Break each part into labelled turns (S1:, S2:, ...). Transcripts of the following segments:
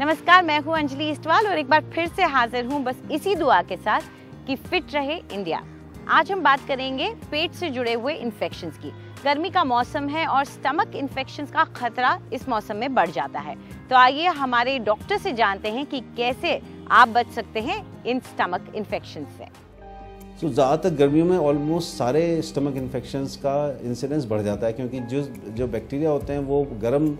S1: नमस्कार, मैं हूं अंजलि इस्टवाल और एक बार फिर से हाजिर हूं बस इसी दुआ के साथ कि फिट रहे इंडिया। आज हम बात करेंगे पेट से जुड़े हुए इन्फेक्शंस की। गर्मी का मौसम है और स्टमक इन्फेक्शंस का खतरा इस मौसम में बढ़ जाता है। तो आइए हमारे डॉक्टर से जानते हैं कि कैसे आप बच सकते हैं इन स्टमक इन्फेक्शन से।
S2: तो ज़्यादातर गर्मियों में ऑलमोस्ट सारे स्टमक इन्फेक्शंस का इंसिडेंस बढ़ जाता है, क्योंकि जो बैक्टीरिया होते हैं वो गर्म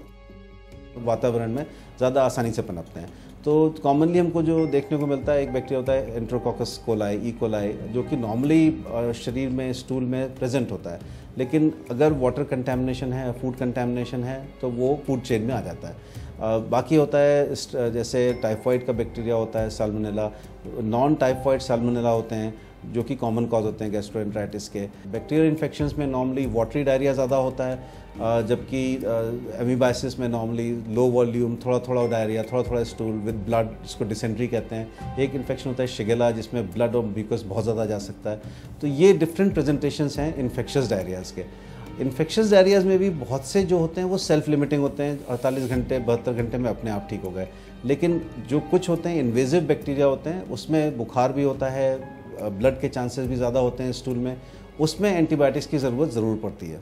S2: वातावरण में ज़्यादा आसानी से पनपते हैं। तो कॉमनली हमको जो देखने को मिलता है, एक बैक्टीरिया होता है एंट्रोकोकस कोलाई, ई कोलाई, जो कि नॉर्मली शरीर में स्टूल में प्रेजेंट होता है, लेकिन अगर वाटर कंटेमिनेशन है, फूड कंटेमिनेशन है तो वो फूड चेन में आ जाता है। बाकी होता है जैसे टाइफाइड का बैक्टीरिया होता है, साल्मोनेला, नॉन टाइफाइड साल्मोनेला होते हैं जो कि कॉमन कॉज होते हैं गैस्ट्रोएंटेराइटिस के। बैक्टीरियल इन्फेक्शंस में नॉर्मली वाटरी डायरिया ज़्यादा होता है, जबकि एमीबाइसिस में नॉर्मली लो वॉल्यूम, थोड़ा थोड़ा डायरिया, थोड़ा थोड़ा स्टूल विद ब्लड, जिसको डिसेंट्री कहते हैं। एक इन्फेक्शन होता है शिगेला, जिसमें ब्लड और म्यूकस बहुत ज़्यादा जा सकता है। तो ये डिफरेंट प्रेजेंटेशंस हैं इन्फेक्शियस डायरियाज़ के। इन्फेक्शियस डायरियाज़ में भी बहुत से जो होते हैं वो सेल्फ लिमिटिंग होते हैं, 48 घंटे 72 घंटे में अपने आप ठीक हो गए। लेकिन जो कुछ होते हैं इन्वेजिव बैक्टीरिया होते हैं, उसमें बुखार भी होता है, ब्लड के चांसेस भी ज़्यादा होते हैं स्टूल में, उसमें एंटीबायोटिक्स की ज़रूरत ज़रूर पड़ती है।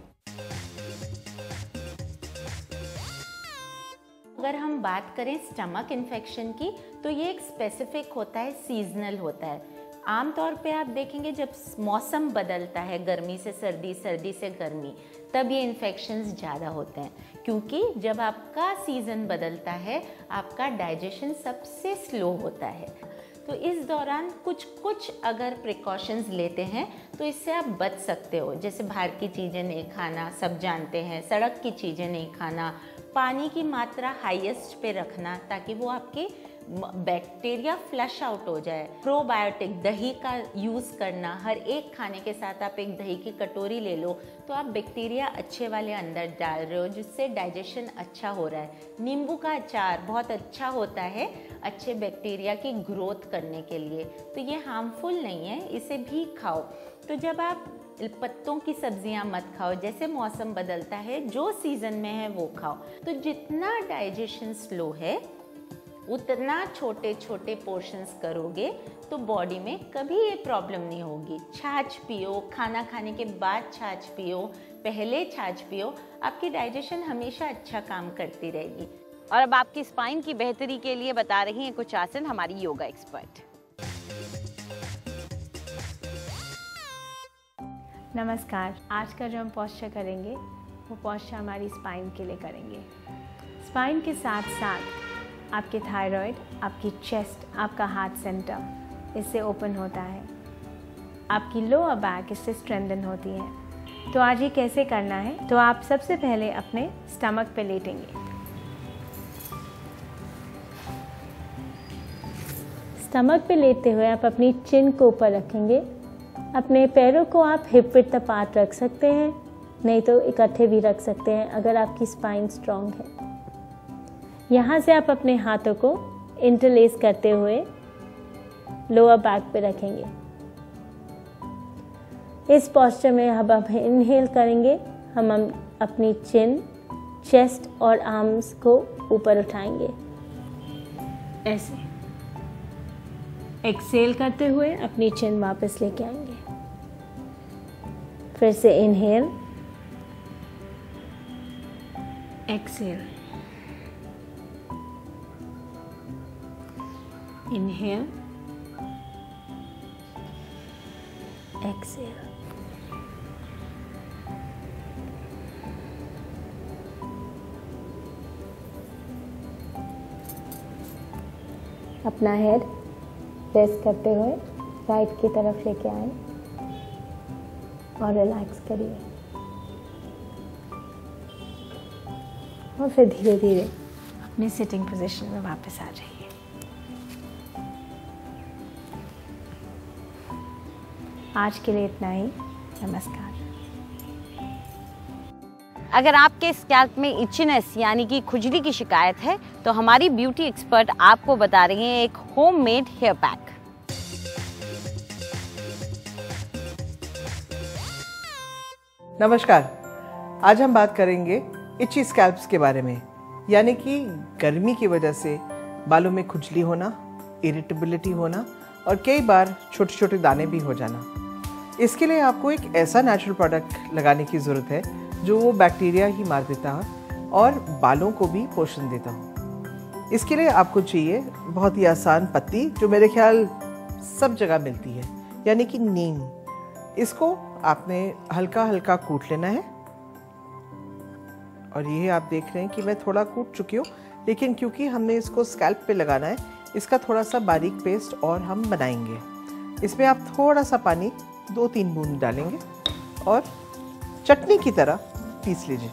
S3: अगर हम बात करें स्टमक इन्फेक्शन की, तो ये एक स्पेसिफिक होता है, सीजनल होता है। आमतौर पे आप देखेंगे जब मौसम बदलता है, गर्मी से सर्दी, सर्दी से गर्मी, तब ये इन्फेक्शंस ज़्यादा होते हैं, क्योंकि जब आपका सीज़न बदलता है आपका डाइजेशन सबसे स्लो होता है। तो इस दौरान कुछ अगर प्रिकॉशंस लेते हैं तो इससे आप बच सकते हो। जैसे बाहर की चीज़ें नहीं खाना, सब जानते हैं, सड़क की चीज़ें नहीं खाना, पानी की मात्रा हाईएस्ट पे रखना ताकि वो आपके बैक्टीरिया फ्लश आउट हो जाए। प्रोबायोटिक दही का यूज़ करना, हर एक खाने के साथ आप एक दही की कटोरी ले लो तो आप बैक्टीरिया अच्छे वाले अंदर डाल रहे हो, जिससे डाइजेशन अच्छा हो रहा है। नींबू का अचार बहुत अच्छा होता है अच्छे बैक्टीरिया की ग्रोथ करने के लिए, तो ये हार्मफुल नहीं है, इसे भी खाओ। तो जब आप पत्तों की सब्जियां मत खाओ, जैसे मौसम बदलता है जो सीज़न में है वो खाओ। तो जितना डाइजेशन स्लो है उतना छोटे छोटे पोर्शंस करोगे तो बॉडी में कभी ये प्रॉब्लम नहीं होगी। छाछ पियो, खाना खाने के बाद छाछ पियो, पहले छाछ पियो, आपकी डाइजेशन हमेशा अच्छा काम करती रहेगी।
S1: और अब आपकी स्पाइन की बेहतरी के लिए बता रही हैं कुछ आसन हमारी योगा एक्सपर्ट।
S4: नमस्कार, आज का जो हम पोस्चर करेंगे वो पोस्चर हमारी स्पाइन के लिए करेंगे। स्पाइन के साथ साथ आपके थायराइड, आपकी चेस्ट, आपका हार्ट सेंटर इससे ओपन होता है, आपकी लोअर बैक इससे स्ट्रेंथन होती है। तो आज ये कैसे करना है, तो आप सबसे पहले अपने स्टमक पे लेटेंगे। स्टमक पे लेटते हुए आप अपनी चिन को ऊपर रखेंगे। अपने पैरों को आप हिप विड्थ अपार्ट रख सकते हैं, नहीं तो इकट्ठे भी रख सकते हैं अगर आपकी स्पाइन स्ट्रॉन्ग है। यहाँ से आप अपने हाथों को इंटरलेस करते हुए लोअर बैक पे रखेंगे। इस पोस्चर में अब हम इनहेल करेंगे, हम अपनी चिन, चेस्ट और आर्म्स को ऊपर उठाएंगे ऐसे। एक्सेल करते हुए अपनी चिन वापस लेके आएंगे। फिर से इनहेल, एक्सेल, इनहेल, एक्सेल। अपना हेड रेस्ट करते हुए राइट की तरफ लेके आए और रिलैक्स करिए, और फिर धीरे धीरे अपनी सिटिंग पोजीशन में वापस आ जाइए। आज के लिए इतना ही। नमस्कार।
S1: अगर आपके स्कैल्प में इचनेस यानी कि खुजली की शिकायत है तो हमारी ब्यूटी एक्सपर्ट आपको बता रही हैं एक होममेड हेयर पैक।
S5: नमस्कार, आज हम बात करेंगे इची स्कैल्प्स के बारे में, यानी कि गर्मी की वजह से बालों में खुजली होना, इरिटेबिलिटी होना और कई बार छोटे छोटे दाने भी हो जाना। इसके लिए आपको एक ऐसा नेचुरल प्रोडक्ट लगाने की ज़रूरत है जो वो बैक्टीरिया ही मार देता है और बालों को भी पोषण देता हो। इसके लिए आपको चाहिए बहुत ही आसान पत्ती जो मेरे ख्याल सब जगह मिलती है, यानी कि नीम। इसको आपने हल्का हल्का कूट लेना है और ये आप देख रहे हैं कि मैं थोड़ा कूट चुकी हूँ, लेकिन क्योंकि हमने इसको स्कैल्प पे लगाना है इसका थोड़ा सा बारीक पेस्ट और हम बनाएंगे। इसमें आप थोड़ा सा पानी 2-3 बूंद डालेंगे और चटनी की तरह पीस लीजिए।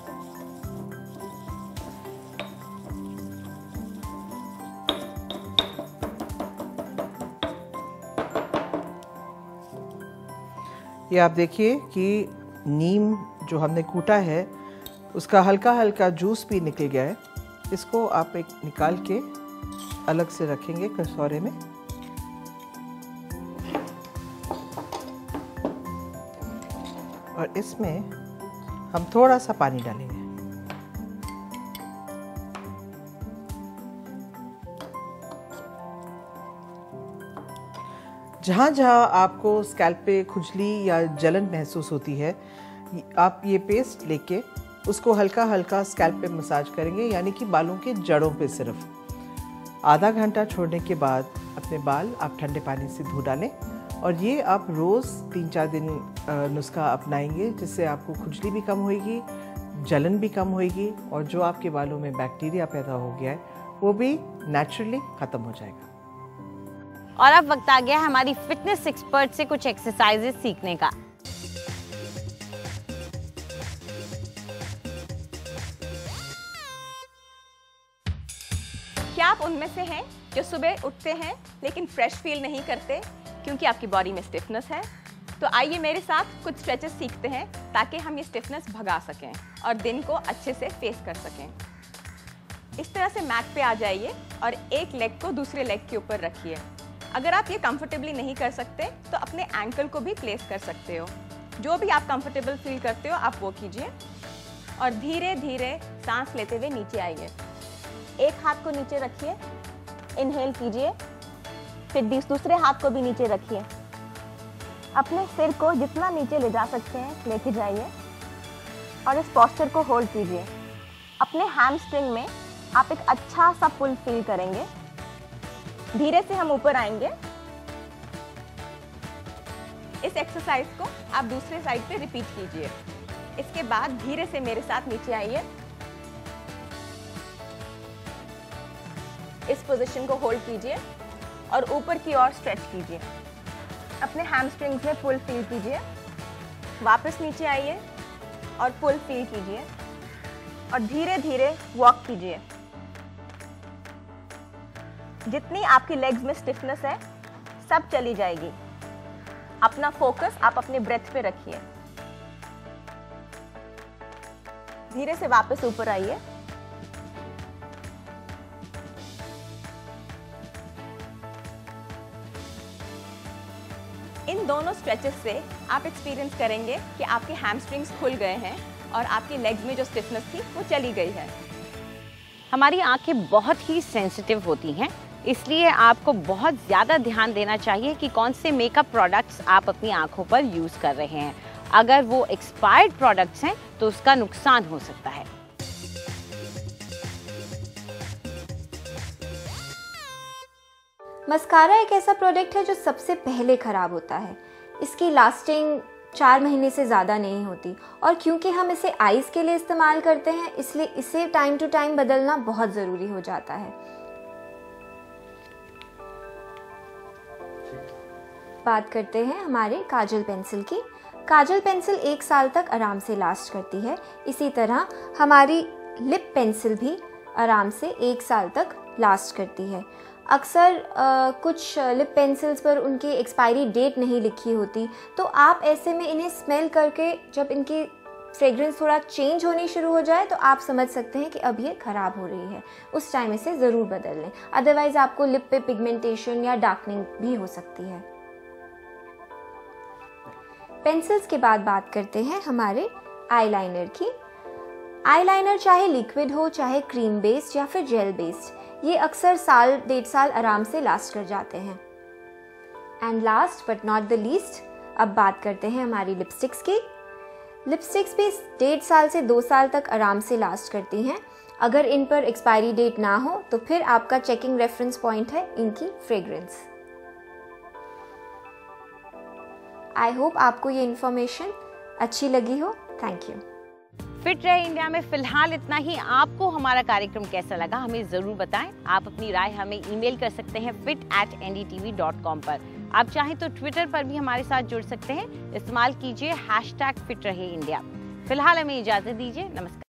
S5: ये आप देखिए कि नीम जो हमने कूटा है उसका हल्का हल्का जूस भी निकल गया है। इसको आप एक निकाल के अलग से रखेंगे कटोरे में। और इसमें हम थोड़ा सा पानी डालेंगे। जहाँ जहाँ आपको स्कैल्प पे खुजली या जलन महसूस होती है, आप ये पेस्ट लेके उसको हल्का हल्का स्कैल्प पे मसाज करेंगे, यानी कि बालों के जड़ों पे सिर्फ। आधा घंटा छोड़ने के बाद अपने बाल आप ठंडे पानी से धो डालें और ये आप रोज़ 3-4 दिन नुस्खा अपनाएंगे, जिससे आपको खुजली भी कम होगी, जलन भी कम होगी और जो आपके बालों में बैक्टीरिया पैदा हो गया है वो भी नेचुरली ख़त्म हो जाएगा।
S1: और अब वक्त आ गया है हमारी फिटनेस एक्सपर्ट से कुछ एक्सरसाइजेस सीखने का।
S6: क्या आप उनमें से हैं जो सुबह उठते हैं लेकिन फ्रेश फील नहीं करते क्योंकि आपकी बॉडी में स्टिफनेस है? तो आइए मेरे साथ कुछ स्ट्रेचेस सीखते हैं ताकि हम ये स्टिफनेस भगा सकें और दिन को अच्छे से फेस कर सकें। इस तरह से मैट पे आ जाइए और एक लेग को दूसरे लेग के ऊपर रखिए। अगर आप ये कंफर्टेबली नहीं कर सकते तो अपने एंकल को भी प्लेस कर सकते हो। जो भी आप कंफर्टेबल फील करते हो आप वो कीजिए और धीरे धीरे सांस लेते हुए नीचे आइए। एक हाथ को नीचे रखिए, इनहेल कीजिए, फिर दूसरे हाथ को भी नीचे रखिए। अपने सिर को जितना नीचे ले जा सकते हैं लेके जाइए और इस पोस्चर को होल्ड कीजिए। अपने हैमस्ट्रिंग में आप एक अच्छा सा पुल फील करेंगे। धीरे से हम ऊपर आएंगे। इस एक्सरसाइज को आप दूसरे साइड पे रिपीट कीजिए। इसके बाद धीरे से मेरे साथ नीचे आइए। इस पोजीशन को होल्ड कीजिए और ऊपर की ओर स्ट्रेच कीजिए। अपने हैमस्ट्रिंग्स में पुल फील कीजिए। वापस नीचे आइए और पुल फील कीजिए और धीरे धीरे वॉक कीजिए। जितनी आपकी लेग्स में स्टिफनेस है सब चली जाएगी। अपना फोकस आप अपने ब्रेथ पे रखिए। धीरे से वापस ऊपर आइए। इन दोनों स्ट्रेचेस से आप एक्सपीरियंस करेंगे कि आपके हैमस्ट्रिंग्स खुल गए हैं और आपकी लेग्स में जो स्टिफनेस थी वो चली गई है।
S1: हमारी आंखें बहुत ही सेंसिटिव होती हैं, इसलिए आपको बहुत ज़्यादा ध्यान देना चाहिए कि कौन से मेकअप प्रोडक्ट्स आप अपनी आंखों पर यूज़ कर रहे हैं। अगर वो एक्सपायर्ड प्रोडक्ट्स हैं तो उसका नुकसान हो सकता है।
S7: मस्कारा एक ऐसा प्रोडक्ट है जो सबसे पहले ख़राब होता है। इसकी लास्टिंग 4 महीने से ज़्यादा नहीं होती और क्योंकि हम इसे आईज़ के लिए इस्तेमाल करते हैं इसलिए इसे टाइम टू टाइम बदलना बहुत ज़रूरी हो जाता है। बात करते हैं हमारे काजल पेंसिल की। काजल पेंसिल 1 साल तक आराम से लास्ट करती है। इसी तरह हमारी लिप पेंसिल भी आराम से 1 साल तक लास्ट करती है। अक्सर कुछ लिप पेंसिल्स पर उनकी एक्सपायरी डेट नहीं लिखी होती, तो आप ऐसे में इन्हें स्मेल करके जब इनकी फ्रेग्रेंस थोड़ा चेंज होनी शुरू हो जाए तो आप समझ सकते हैं कि अब ये ख़राब हो रही है। उस टाइम इसे ज़रूर बदल लें, अदरवाइज़ आपको लिप पे पिगमेंटेशन या डार्कनिंग भी हो सकती है। पेंसिल्स के बाद बात करते हैं हमारे आईलाइनर की। आईलाइनर चाहे लिक्विड हो चाहे क्रीम बेस्ड या फिर जेल बेस्ड, ये अक्सर साल 1.5 साल आराम से लास्ट कर जाते हैं। And last but not the least, अब बात करते हैं हमारी लिपस्टिक्स की। लिपस्टिक्स भी 1.5 साल से 2 साल तक आराम से लास्ट करती हैं। अगर इन पर एक्सपायरी डेट ना हो तो फिर आपका चेकिंग रेफरेंस पॉइंट है इनकी फ्रेग्रेंस। आई होप आपको ये इन्फॉर्मेशन अच्छी लगी हो। Thank you.
S1: फिट रहे इंडिया में फिलहाल इतना ही। आपको हमारा कार्यक्रम कैसा लगा हमें ज़रूर बताएं। आप अपनी राय हमें ईमेल कर सकते हैं fit@ndtv.com पर। आप चाहें तो ट्विटर पर भी हमारे साथ जुड़ सकते हैं। इस्तेमाल कीजिए #फिट रहे इंडिया। फिलहाल हमें इजाज़त दीजिए। नमस्कार।